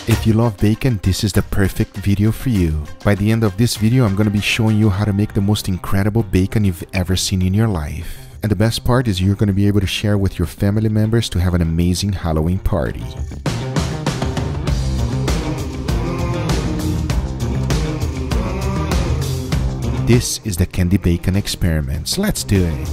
If you love bacon, this is the perfect video for you. By the end of this video, I'm going to be showing you how to make the most incredible bacon you've ever seen in your life. And the best part is you're going to be able to share with your family members to have an amazing Halloween party. This is the candy bacon experiment, so let's do it.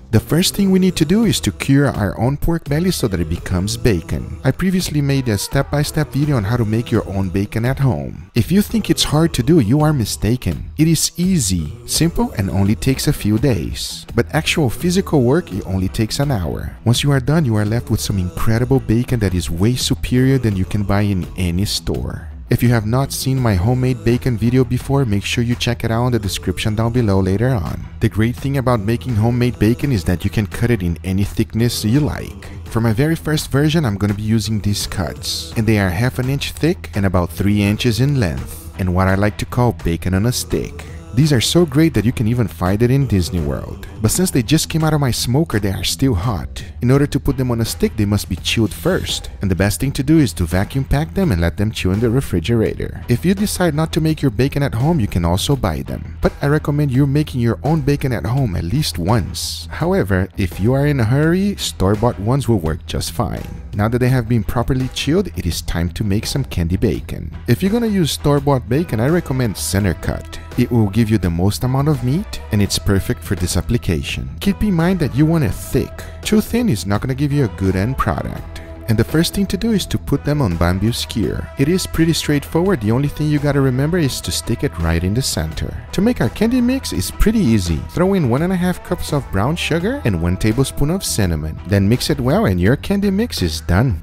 The first thing we need to do is to cure our own pork belly so that it becomes bacon. I previously made a step-by-step video on how to make your own bacon at home. If you think it's hard to do, you are mistaken. It is easy, simple, and only takes a few days. But actual physical work, it only takes an hour. Once you are done, you are left with some incredible bacon that is way superior than you can buy in any store. If you have not seen my homemade bacon video before, make sure you check it out in the description down below later on. The great thing about making homemade bacon is that you can cut it in any thickness you like. For my very first version, I'm going to be using these cuts, and they are 1/2 inch thick and about 3 inches in length, and what I like to call bacon on a stick. These are so great that you can even find it in Disney World. But since they just came out of my smoker, they are still hot. In order to put them on a stick, they must be chilled first. And the best thing to do is to vacuum pack them and let them chill in the refrigerator. If you decide not to make your bacon at home, you can also buy them. But I recommend you making your own bacon at home at least once. However, if you are in a hurry, store-bought ones will work just fine. Now that they have been properly chilled, it is time to make some candy bacon. If you're gonna use store-bought bacon, I recommend center cut. It will give you the most amount of meat, and it's perfect for this application. Keep in mind that you want it thick. Too thin is not gonna give you a good end product. And the first thing to do is to put them on bamboo skewer. It is pretty straightforward. The only thing you gotta remember is to stick it right in the center. To make our candy mix is pretty easy. Throw in 1.5 cups of brown sugar and 1 tablespoon of cinnamon. Then mix it well and your candy mix is done.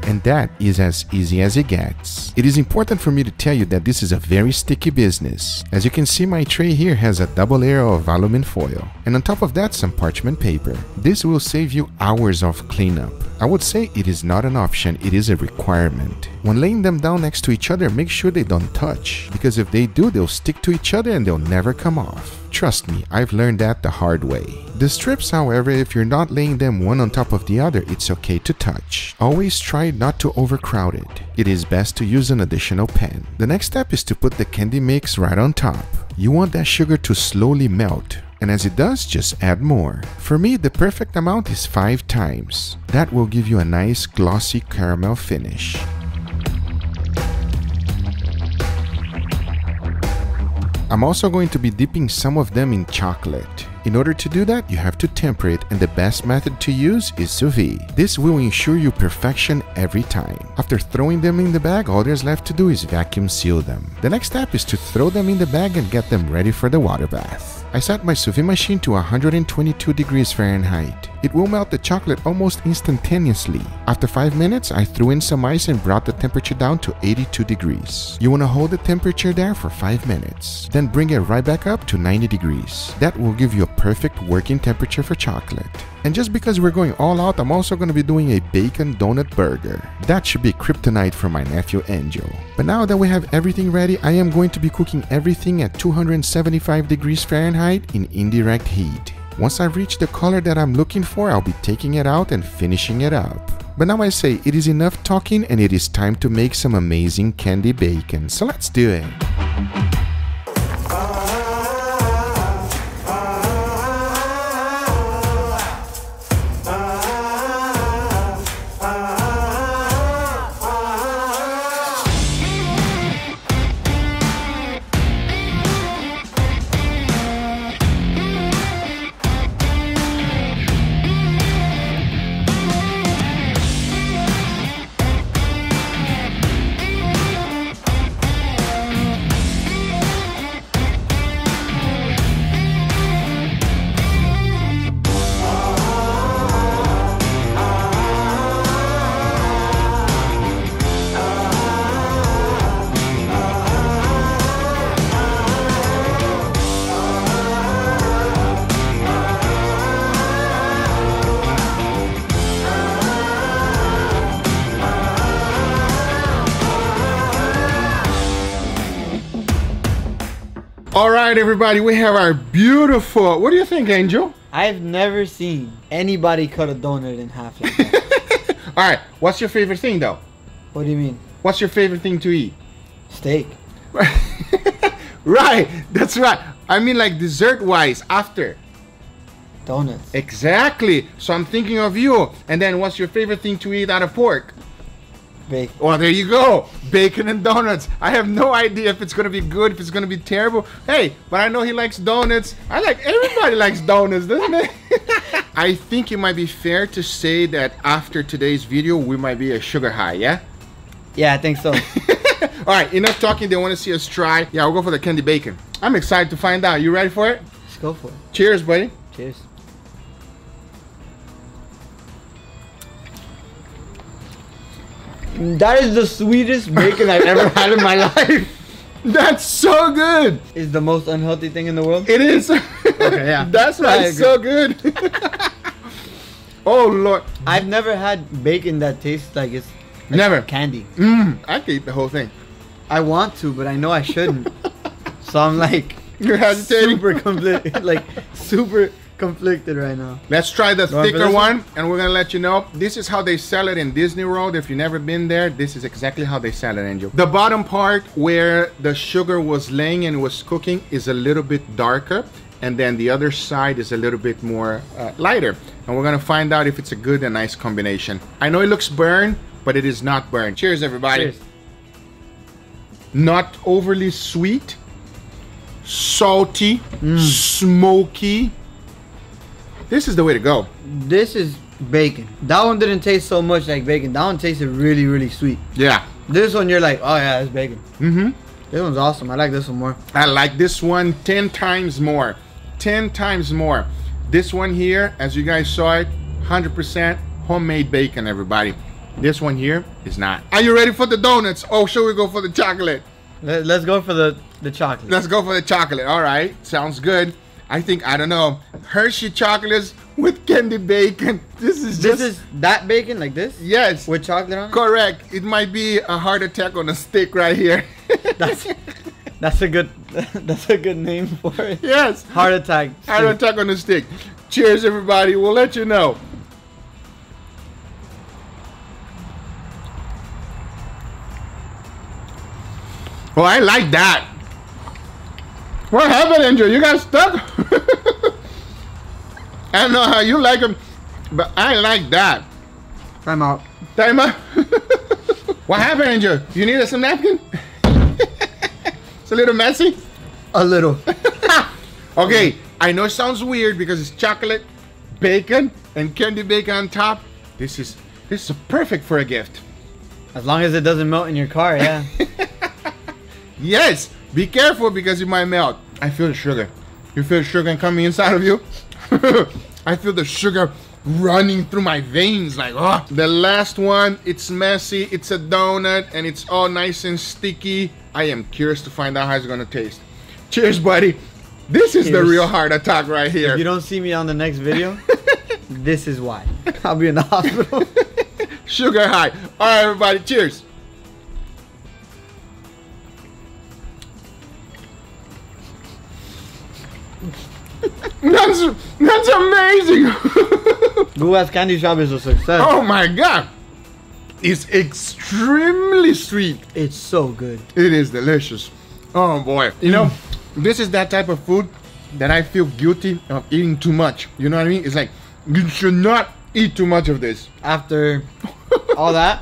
And that is as easy as it gets. It is important for me to tell you that this is a very sticky business. As you can see, my tray here has a double layer of aluminum foil, and on top of that some parchment paper. This will save you hours of cleanup. I would say it is not an option, it is a requirement. When laying them down next to each other, make sure they don't touch, because if they do, they'll stick to each other and they'll never come off. Trust me, I've learned that the hard way. The strips, however, if you're not laying them one on top of the other, it's okay to touch. Always try not to overcrowd it. It is best to use an additional pan. The next step is to put the candy mix right on top. You want that sugar to slowly melt, and as it does, just add more. For me, the perfect amount is 5 times. That will give you a nice glossy caramel finish. I'm also going to be dipping some of them in chocolate. In order to do that, you have to temper it, and the best method to use is sous vide. This will ensure you perfection every time. After throwing them in the bag, all there's left to do is vacuum seal them. The next step is to throw them in the bag and get them ready for the water bath. I set my sous vide machine to 122 degrees Fahrenheit. It will melt the chocolate almost instantaneously. After 5 minutes, I threw in some ice and brought the temperature down to 82 degrees. You want to hold the temperature there for 5 minutes. Then bring it right back up to 90 degrees. That will give you a perfect working temperature for chocolate. And just because we're going all out, I'm also going to be doing a bacon donut burger. That should be kryptonite for my nephew Angel. But now that we have everything ready, I am going to be cooking everything at 275 degrees Fahrenheit in indirect heat. Once I reach the color that I'm looking for, I'll be taking it out and finishing it up. But now I say it is enough talking and it is time to make some amazing candy bacon. So let's do it. All right, everybody, we have our beautiful, what do you think, Angel? I've never seen anybody cut a donut in half like that. All right, what's your favorite thing though? What do you mean? What's your favorite thing to eat? Steak. Right, that's right. I mean like dessert-wise after. Donuts. Exactly. So I'm thinking of you. And then what's your favorite thing to eat out of pork? Bacon. Well, there you go. Bacon and donuts. I have no idea if it's going to be good, if it's going to be terrible. Hey, but I know he likes donuts. Everybody likes donuts, doesn't it? I think it might be fair to say that after today's video, we might be a sugar high, yeah? Yeah, I think so. All right, enough talking. They want to see us try. Yeah, we'll go for the candy bacon. I'm excited to find out. You ready for it? Let's go for it. Cheers, buddy. Cheers. That is the sweetest bacon I've ever had in my life. That's so good. It's the most unhealthy thing in the world. It is. Okay, yeah. That's why it's so good. Oh, Lord. I've never had bacon that tastes like it's Never. candy. I could eat the whole thing. I want to, but I know I shouldn't. So I'm like, You're hesitating. super conflicted right now. Let's try the You want for thicker this one, and we're gonna let you know. This is how they sell it in Disney World. If you've never been there, this is exactly how they sell it, Angel. The bottom part where the sugar was laying and was cooking is a little bit darker, and then the other side is a little bit more lighter. And we're gonna find out if it's a good and nice combination. I know it looks burned, but it is not burned. Cheers, everybody. Cheers. Not overly sweet, salty, smoky. This is the way to go. This is bacon. That one didn't taste so much like bacon. That one tasted really, really sweet. Yeah. This one, you're like, oh yeah, it's bacon. Mm-hmm. This one's awesome. I like this one more. I like this one 10 times more. 10 times more. This one here, as you guys saw it, 100% homemade bacon, everybody. This one here is not. Are you ready for the donuts? Oh, should we go for the chocolate? Let's go for the chocolate. Let's go for the chocolate. All right. Sounds good. I think, I don't know, Hershey chocolates with candy bacon. This is that bacon like this? Yes. With chocolate on it? Correct. It might be a heart attack on a stick right here. That's a good name for it. Yes. Heart attack. Heart attack on a stick. Cheers, everybody. We'll let you know. Oh, I like that. What happened, Andrew? You got stuck? I don't know how you like them, but I like that. Time out. Time out. What happened, Andrew? You needed some napkin? It's a little messy? A little. Okay, I know it sounds weird because it's chocolate, bacon, and candy bacon on top. This is perfect for a gift. As long as it doesn't melt in your car, yeah. Yes, be careful because it might melt. I feel the sugar. You feel the sugar coming inside of you? I feel the sugar running through my veins like, oh. The last one, it's messy, it's a donut, and it's all nice and sticky. I am curious to find out how it's gonna taste. Cheers, buddy. This is the real heart attack right here. If you don't see me on the next video, this is why. I'll be in the hospital. Sugar high. All right, everybody, cheers. That's amazing. Guga's candy shop is a success. Oh my god. It's extremely sweet. It's so good. It is delicious. Oh boy. You know, this is that type of food that I feel guilty of eating too much. You know what I mean? It's like, you should not eat too much of this. After all that?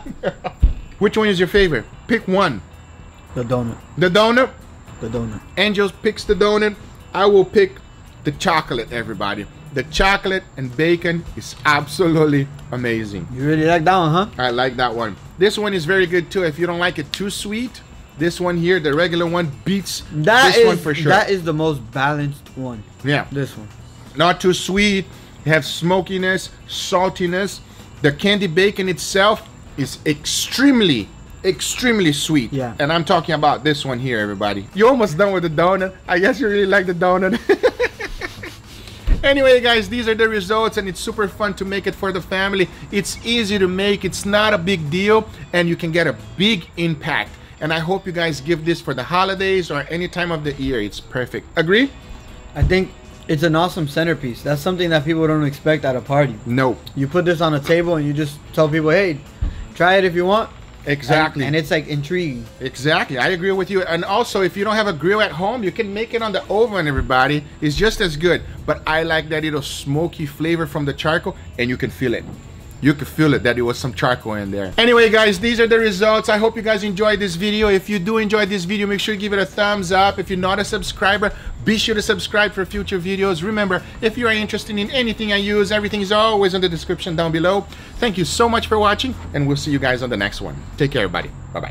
Which one is your favorite? Pick one. The donut. The donut? The donut. Angels picks the donut. I will pick the chocolate, everybody. The chocolate and bacon is absolutely amazing. You really like that one, huh? I like that one. This one is very good too. If you don't like it too sweet, this one here, the regular one, beats this one for sure. That is the most balanced one. Yeah. This one. Not too sweet. You have smokiness, saltiness. The candy bacon itself is extremely sweet. Yeah. And I'm talking about this one here, everybody. You're almost done with the donut. I guess you really like the donut. Anyway, guys, these are the results, and it's super fun to make it for the family. It's easy to make. It's not a big deal, and you can get a big impact. And I hope you guys give this for the holidays or any time of the year. It's perfect. Agree? I think It's an awesome centerpiece. That's something that people don't expect at a party. No. You put this on a table and you just tell people, hey, try it if you want. Exactly. And it's like intriguing. Exactly. I agree with you. And also, if you don't have a grill at home, you can make it on the oven, everybody. It's just as good. But I like that little smoky flavor from the charcoal, and you can feel it. You could feel it, that there was some charcoal in there. Anyway, guys, these are the results. I hope you guys enjoyed this video. If you do enjoy this video, make sure you give it a thumbs up. If you're not a subscriber, be sure to subscribe for future videos. Remember, if you are interested in anything I use, everything is always in the description down below. Thank you so much for watching, and we'll see you guys on the next one. Take care, everybody. Bye-bye.